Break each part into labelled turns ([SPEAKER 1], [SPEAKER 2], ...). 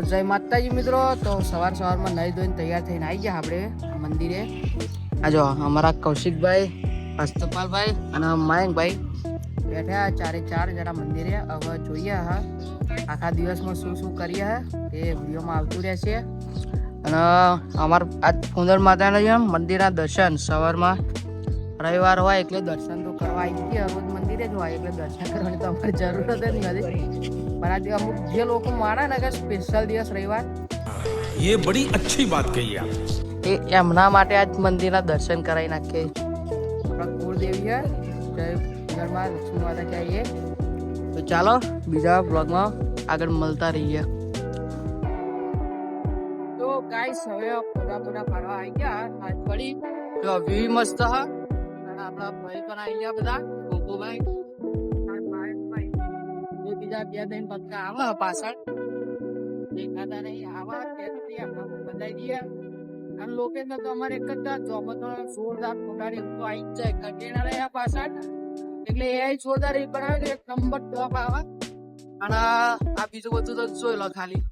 [SPEAKER 1] જય માતાજી મિત્રો. તો સવારમાં નાઈ ધોઈને તૈયાર થઈને આવી ગયા આપણે મંદિરે. આ જો અમારા કૌશિકભાઈ, હસ્તપાલભાઈ અને મયંકભાઈ બેઠા ચારે ચાર જણા મંદિરે. હવે જોઈએ હા આખા દિવસમાં શું શું કરીએ હા એ વિડીયોમાં આવતું રહેશે. અને અમારા આજ કુંદર માતાના મંદિરના દર્શન સવારમાં રવિવાર હોય એટલે દર્શન તો કરવા આવી ગયા. રોજ મંદિરે જ હોય એટલે દર્શન કરવાની તો અમારે જરૂર જ નથી. પણ આજે અમુક જે લોકો માને ને કે સ્પેશિયલ દિવસ રવિવાર,
[SPEAKER 2] ये बड़ी अच्छी बात कही आप.
[SPEAKER 1] એ એમના માટે આજ મંદિરના દર્શન કરાવી નાખીએ. આપણા કુળદેવી છે જય ઘરમાં લક્ષ્મી માતા કહીએ. તો ચાલો બીજા બ્લોગમાં આગળ મળતા રહીએ. તો ગાઈસ હવે ફોટા પાડવા આવી ગયા. આજ પડી જો વ્યૂ મસ્ત હા. અને આપણા ભાઈ પણ આવી ગયા બધા ગોપુભાઈ બીજા બે દિન પક્કા આવે પાછળ દેખાતા નહીં. આવા બતાવી દઈએ. અને લોકેશન તો અમારે એક જ જોરદાર ફોટાની તો આવી જ જાય કન્ટેનર આ પાછળ એટલે એ જોરદાર એ બનાવે એક નંબર ટોપ આવે. અને આ બીજું બધું તો જોઈ લો ખાલી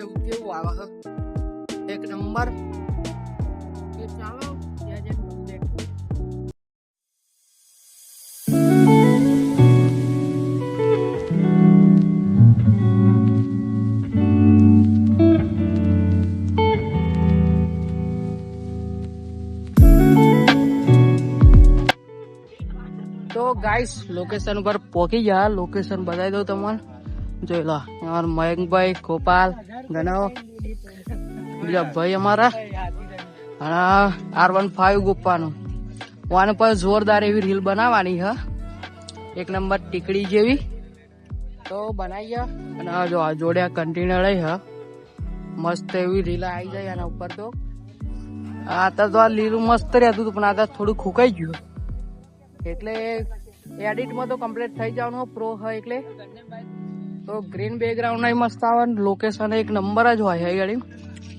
[SPEAKER 1] એવું કેવું આવે એક નંબર. ચાલો તો ગાઈસ લોકેશન ઉપર પહોંચી ગયા. લોકેશન બતાવી દઉં તમને. જોઈ લો અમારા મયંકભાઈ, ગોપાલ, ગણવ, બીજા ભાઈ અમારા અને R15 ગોપાનું વાને પર જોરદાર એવી રીલ બનાવવાની હ એક નંબર ટીકડી જેવી. તો બનાવીએ. અને જો આ જોડે કન્ટેનર હ મસ્ત એવી રીલ આવી જાય આના ઉપર. તો આ તો આ લીલું મસ્ત રહેતું હતું પણ આ થોડું ખુકાઈ ગયું એટલે એડિટમાં તો કમ્પ્લીટ થઈ જવાનું પ્રો હોય એટલે. તો ગ્રીન બેકગ્રાઉન્ડ નહીં મસ્ત આવે. લોકેશન એક નંબર જ હોય એ ગાડી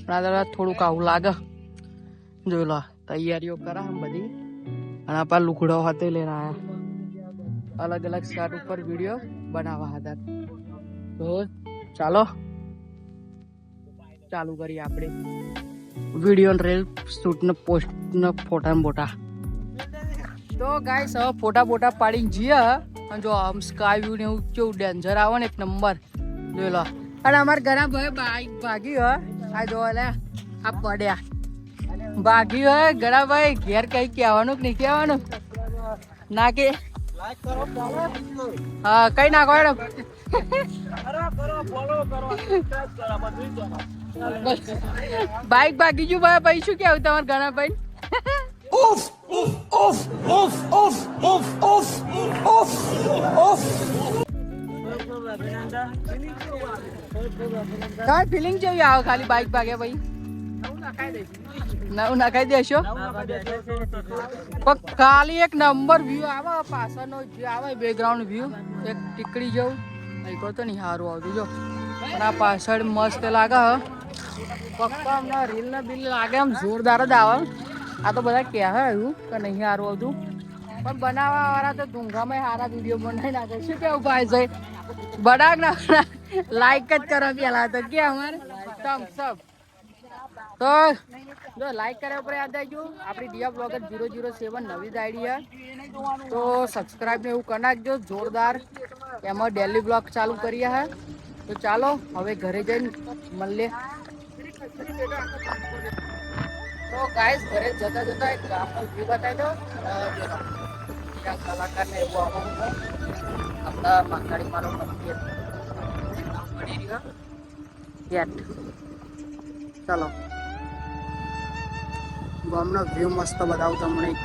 [SPEAKER 1] પણ આ થોડુંક આવું લાગે. જોઈ લો તૈયારીઓ કરા બધી. અને આપણા લુકડો હાથે લઈને આવ્યા અલગ અલગ સ્ટાર્ટ ઉપર વિડીયો બનાવવા હતા. તો ચાલો ચાલુ કરીએ આપણે વિડીયો રીલ શૂટ ને પોસ્ટ ને ફોટા ને બોટા. તો ગાઈસ હવે ફોટા પાડીને જઈએ. અને જો આમ સ્કાય વ્યૂ ને એવું કેવું ડેન્જર આવે ને એક નંબર. જોઈ લો. અને અમારા ઘણા ભાઈ બાઈક ભાગી હોય આ જો લે આ પડ્યા ભાગી હોય ઘણા ભાઈ. ઘેર કઈ કહેવાનું કે નહીં કહેવાનું ના કે હા કઈ નાખો એડમ બાઈક ભાગી ગયું ભાઈ. ભાઈ શું કેવું તમારે ઘણા ભાઈ?
[SPEAKER 2] Off, off, off, off, off, off, off, off, off.
[SPEAKER 1] તમારી ફિલિંગ કેવી આવે ખાલી બાઈક ભાગે ભાઈ? નવું નખાઈ દેશો પણ ખાલી એક નંબર વ્યૂ આવે પાછળનો જે આવે બેકગ્રાઉન્ડ વ્યૂ એક ટીકડી જેવું નહીં તો નહીં સારું આવતું. જો અને આ પાછળ મસ્ત લાગે પક્કા હમણાં રીલ ને બિલ લાગે આમ જોરદાર જ આવે. આ તો બધા કહે એવું કે નહીં સારું આવતું પણ બનાવવા વાળા તો ધૂંઘામાં સારા વિડીયો બનાવી નાખે. શું કેવું ભાઈ સાહેબ? બડાક ના લાઈક જ કરો પેલા તો કે અમારે થમ્સ અપ. તો જો લાઈક કર્યા ઉપર યાદ આવી ગયું આપણી દિયા બ્લોગર 007 નવી જ આઈડી. તો સબસ્ક્રાઈબ ને એવું કરી નાખજો જોરદાર. એમાં ડેલી બ્લોગ ચાલુ કરીએ હે. તો ચાલો હવે ઘરે જઈને મળીએ. તો ગાઈસ ઘરે જતા જતા એક ગામનો વ્યૂ બતાવી દો. ત્યાં કલાકારને એવું આવવાનું આપણા માતાડી મારો મંદિર મળી રહ્યો ગેટ. ચાલો ગામનો વ્યૂ મસ્ત બતાવું તમને એક.